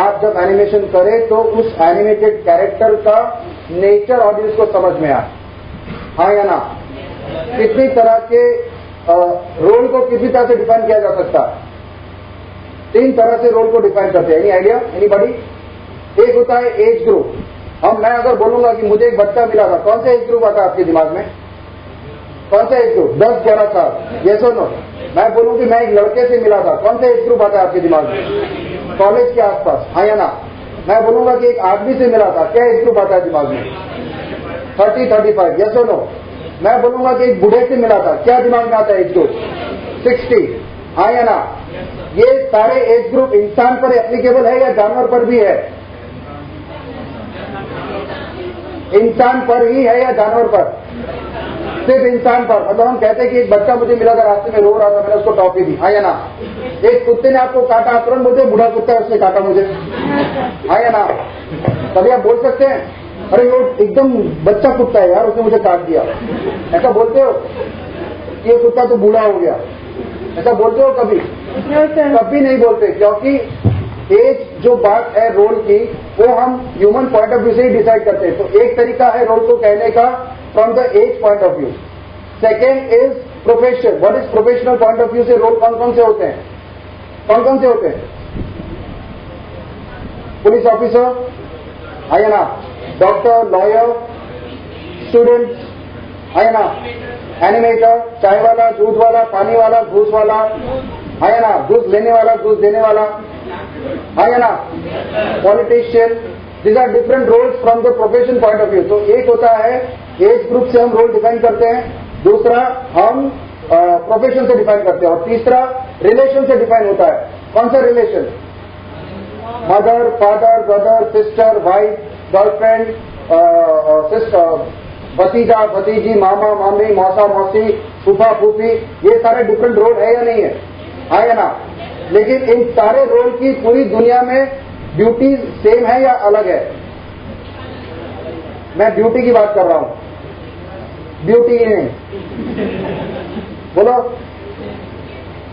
आप जब एनिमेशन करें तो उस एनिमेटेड कैरेक्टर का नेचर ऑडियंस को समझ में आए, हाँ या ना? कितनी तरह के रोल को किसी तरह से डिफाइन किया जा सकता है? 3 तरह से रोल को डिफाइन करते हैं। Any idea, anybody? एक होता है एज ग्रुप। मैं अगर बोलूंगा कि मुझे एक बच्चा मिला था, कौन सा एज ग्रुप आता है आपके दिमाग में? कौन सा एज ग्रुप? 10-11 साल, यस और नो? मैं बोलूं कि मैं एक लड़के से मिला था, कौन सा एज ग्रुप आता है आपके दिमाग में? कॉलेज के आसपास, हाँ या ना? मैं बोलूंगा कि एक आदमी से मिला था, क्या एज ग्रुप आता है दिमाग में? 30-35, यस और नो? मैं बोलूंगा कि एक बूढ़े से मिला था, क्या दिमाग में आता है एज ग्रुप? 60, हाँ या ना? ये सारे एज ग्रुप इंसान पर एप्लीकेबल है या जानवर पर भी है? इंसान पर ही है या जानवर पर? सिर्फ इंसान पर। मतलब हम कहते हैं कि एक बच्चा मुझे मिला था, रास्ते में रो रहा था, मैंने उसको टॉफी दी, हाँ या ना? एक कुत्ते ने आपको काटा, तुरंत बोलते बूढ़ा कुत्ता है उसने काटा मुझे, हाँ या ना? तभी आप बोल सकते हैं अरे वो एकदम बच्चा कुत्ता है यार, उसने मुझे काट दिया, ऐसा बोलते हो? ये कुत्ता तो बूढ़ा हो गया, ऐसा बोलते हो कभी? कभी नहीं बोलते, क्योंकि एज जो बात है रोल की, वो हम ह्यूमन पॉइंट ऑफ व्यू से ही डिसाइड करते हैं। तो एक तरीका है रोल को कहने का from the age point of view. Second is profession. What is professional point of view से रोल कौन कौन से होते हैं? कौन कौन से होते हैं? पुलिस ऑफिसर, है ना? डॉक्टर, लॉयर, स्टूडेंट, है ना? एनिमेटर, चाय वाला, दूध वाला, पानी वाला, घूस वाला, है ना? घूस लेने वाला, घूस देने वाला, है ना? Politician. These are different roles from the profession point of view. तो एक होता है एज ग्रुप से हम रोल डिफाइन करते हैं, दूसरा हम प्रोफेशन से डिफाइन करते हैं, और तीसरा रिलेशन से डिफाइन होता है। कौन सा relation? Mother, father, brother, sister, wife, girlfriend, sister, भतीजा, भतीजी, मामा, मामी, मौसा, मौसी, फूफा, फूफी, ये सारे डिफरेंट रोल है या नहीं है या ना? लेकिन इन सारे रोल की पूरी दुनिया में ड्यूटी सेम है या अलग है? मैं ड्यूटी की बात कर रहा हूं, ड्यूटी नहीं, बोलो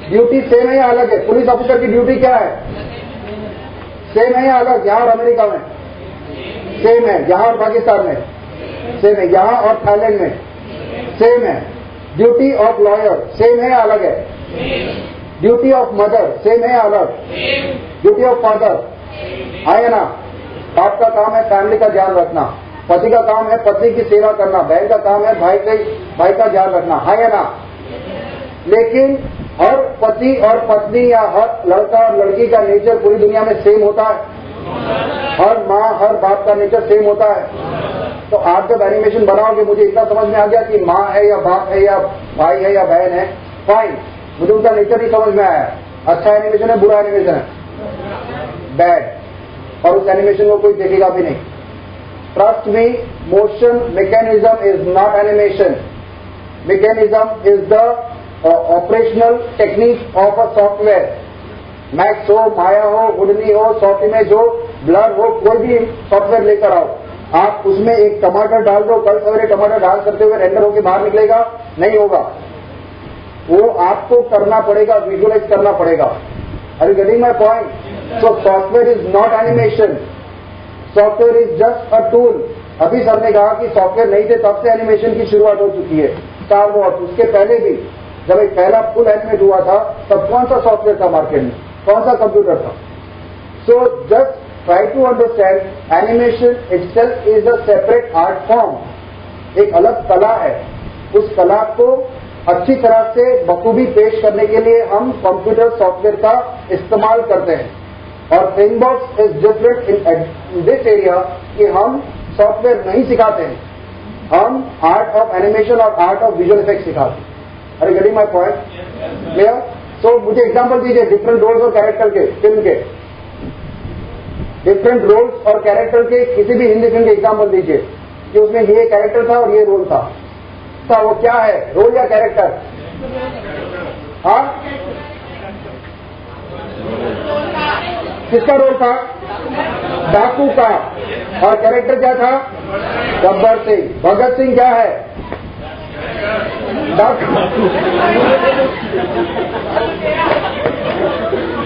ड्यूटी सेम है या अलग है? पुलिस ऑफिसर की ड्यूटी क्या है? सेम है या अलग? यहां और अमेरिका में सेम है, यहां और पाकिस्तान में सेम है, यहां और थाईलैंड में सेम है। ड्यूटी ऑफ लॉयर सेम है या अलग है? ड्यूटी ऑफ मदर सेम है या अलग? ड्यूटी ऑफ फादर, है या ना? बाप का काम है फैमिली का ध्यान रखना, पति का काम है पत्नी की सेवा करना, बहन का काम है भाई का ध्यान रखना, है या ना? लेकिन हर पति और पत्नी या हर लड़का और लड़की का नेचर पूरी दुनिया में सेम होता है? हर माँ हर बाप का नेचर सेम होता है? तो आप जब एनिमेशन बनाओगे, मुझे इतना समझ में आ गया कि माँ है या बाप है या भाई है या बहन है, फाइन, मुझे उनका नेचर ही समझ में आया। अच्छा एनिमेशन है, बुरा एनिमेशन है, बैड, और उस एनिमेशन को कोई देखेगा भी नहीं। Trust me, motion mechanism is not animation. Mechanism is the operational technique of a software. Max हो, माया हो, वुडनी हो, सॉफ्ट में जो ब्लर हो, कोई भी सॉफ्टवेयर लेकर आओ, आप उसमें एक टमाटर डाल दो, कल सवेरे टमाटर डाल करते हुए रेंडर होकर बाहर निकलेगा? नहीं होगा, वो आपको करना पड़ेगा, विजुअलाइज करना पड़ेगा। Are you getting my point? So software is not animation, software is just a tool. अभी सर ने कहा कि सॉफ्टवेयर नहीं थे तब से एनिमेशन की शुरुआत हो चुकी है, स्टार वॉर्स, उसके पहले भी जब एक पहला फुल एनिमेट हुआ था तब कौन सा सॉफ्टवेयर था मार्केट में, कौन सा कंप्यूटर था? So just try to understand, animation itself is a separate art form, एक अलग कला है। उस कला को अच्छी तरह से बखूबी पेश करने के लिए हम कंप्यूटर सॉफ्टवेयर का इस्तेमाल करते हैं, और framework is different in this area कि हम सॉफ्टवेयर नहीं सिखाते हैं, हम आर्ट ऑफ एनिमेशन और आर्ट ऑफ विजुअल इफेक्ट सिखाते हैं। अरे गेटिंग माय पॉइंट? क्लियर? सो मुझे एग्जांपल दीजिए डिफरेंट रोल्स और कैरेक्टर के, फिल्म के डिफरेंट रोल्स और कैरेक्टर के, किसी भी हिंदी फिल्म के एग्जांपल दीजिए कि उसमें ये कैरेक्टर था और ये रोल था। तो वो क्या है, रोल या कैरेक्टर? हाँ, किसका रोल था? डाकू का। और कैरेक्टर क्या था? गब्बर सिंह। भगत सिंह क्या है?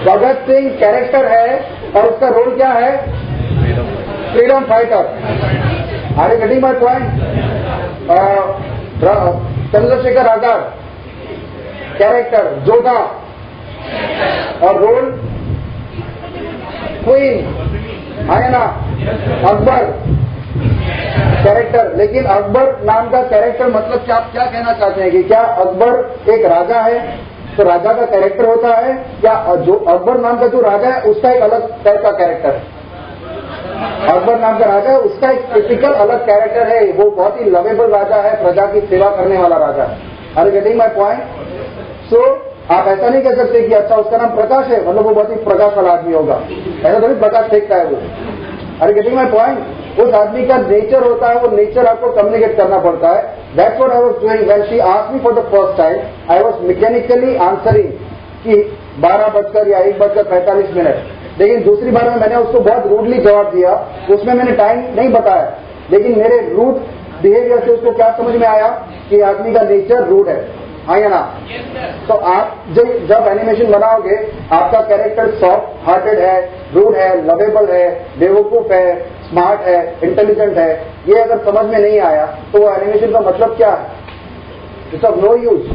भगत सिंह कैरेक्टर है, और उसका रोल क्या है? Freedom fighter. Are you getting my point? Chandrashekhar Azad character Jodha और रोल क्वीन है ना, अकबर कैरेक्टर। लेकिन अकबर नाम का कैरेक्टर मतलब क्या कहना चाहते हैं कि क्या अकबर एक राजा है तो राजा का कैरेक्टर होता है, या जो अकबर नाम का जो राजा है उसका एक अलग टाइप का कैरेक्टर है? अकबर नाम का राजा है उसका एक टिपिकल अलग कैरेक्टर है, वो बहुत ही लवेबल राजा है, प्रजा की सेवा करने वाला राजा है। Are you getting my point? So आप ऐसा नहीं कह सकते कि अच्छा उसका नाम प्रकाश है मतलब वो बहुत ही प्रकाश वाला आदमी होगा, ऐसा थोड़ी प्रकाश फेंकता है वो। Are you getting my point? उस आदमी का नेचर होता है, वो नेचर आपको कम्युनिकेट करना पड़ता है। That's what I was doing when she asked me for the first time. I was mechanically answering कि 12 बजकर या 1:45, लेकिन दूसरी बार में मैंने उसको बहुत रूडली जवाब दिया, उसमें मैंने टाइम नहीं बताया, लेकिन मेरे रूड बिहेवियर से उसको क्या समझ में आया कि आदमी का नेचर रूड है, हाँ या ना? तो आप जब एनिमेशन बनाओगे आपका कैरेक्टर सॉफ्ट हार्टेड है, रूड है, लवेबल है, बेवकूफ है, स्मार्ट है, इंटेलिजेंट है, ये अगर समझ में नहीं आया तो वो एनिमेशन का मतलब क्या है? It's of no use.